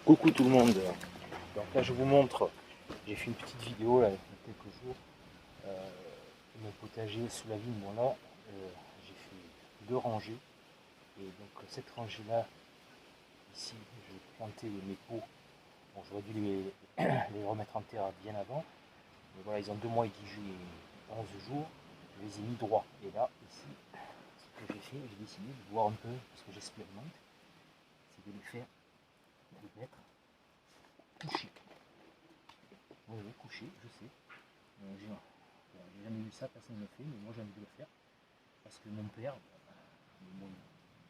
Coucou tout le monde. Donc là je vous montre, j'ai fait une petite vidéo là, il y a quelques jours, mon potager sous la vigne. Bon là j'ai fait 2 rangées, et donc cette rangée là, ici je vais planter mes pots. Bon, j'aurais dû les remettre en terre bien avant, mais voilà, ils ont 2 mois et 11 jours, je les ai mis droits. Et là ici, ce que j'ai fait, j'ai décidé de voir un peu, parce que j'expérimente, c'est de les mettre couchés. Oui, couché, je sais. J'ai jamais vu ça, personne ne le fait, mais moi j'ai envie de le faire. Parce que mon père, bon,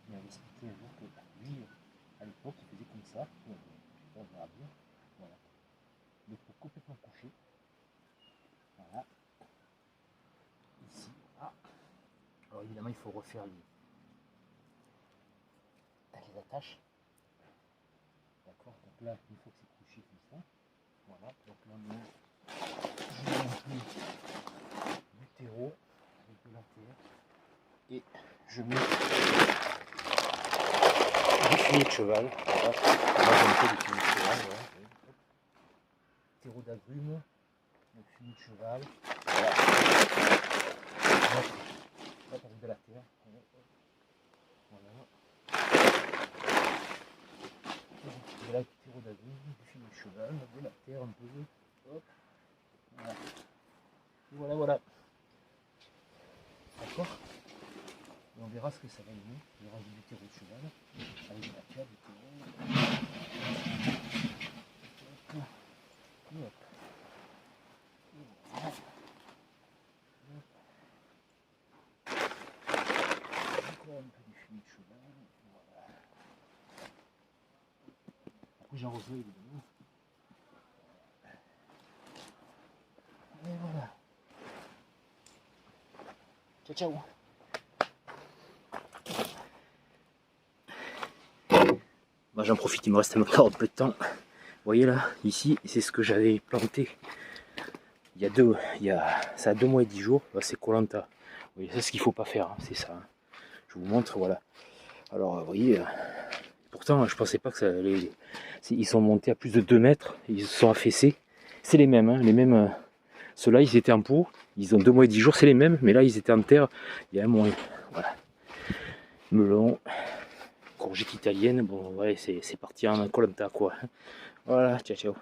il m'avait expliqué un jour que lui, à l'époque, il faisait comme ça. On verra bien. Voilà. Le pot complètement couché. Voilà. Ici. Ah. Alors évidemment, il faut refaire les attaches. D'accord. Donc là, une fois que c'est couché comme ça, voilà. Donc là, je vais mettre du terreau avec de la terre. Et je mets du fumier de cheval. Voilà. Moi j'aime pas du fumier de cheval. Voilà. Terreau d'agrumes, le fumier de cheval. Voilà. Hop, avec de la terre. Voilà. De la terreau d'agrumes, du fumier de cheval, de la terre un peu. Hop. Voilà. Voilà, voilà. D'accord. Et on verra ce que ça va donner. Je vais rajouter du terreau de cheval avec de la terre, du terreau. Hop. Et hop. Et voilà. Encore un peu du fumier de cheval. Voilà. Après j'arroserai évidemment. Et voilà. Ciao, ciao. Bah, j'en profite, il me reste encore un peu de temps. Vous voyez là, ici, c'est ce que j'avais planté ça a 2 mois et 10 jours. C'est Koh-Lanta. Vous voyez, c'est ce qu'il faut pas faire, hein, c'est ça. Hein. Je vous montre, voilà. Alors, vous voyez, pourtant, je pensais pas que ça allait. Ils sont montés à plus de 2 mètres, ils se sont affaissés. C'est les mêmes, hein, les mêmes. Ceux-là, ils étaient en pot, ils ont 2 mois et 10 jours, c'est les mêmes, mais là, ils étaient en terre il y a un mois. Voilà. Melon, courgette italienne, bon, ouais, c'est parti en Koh-Lanta, quoi. Voilà, ciao, ciao.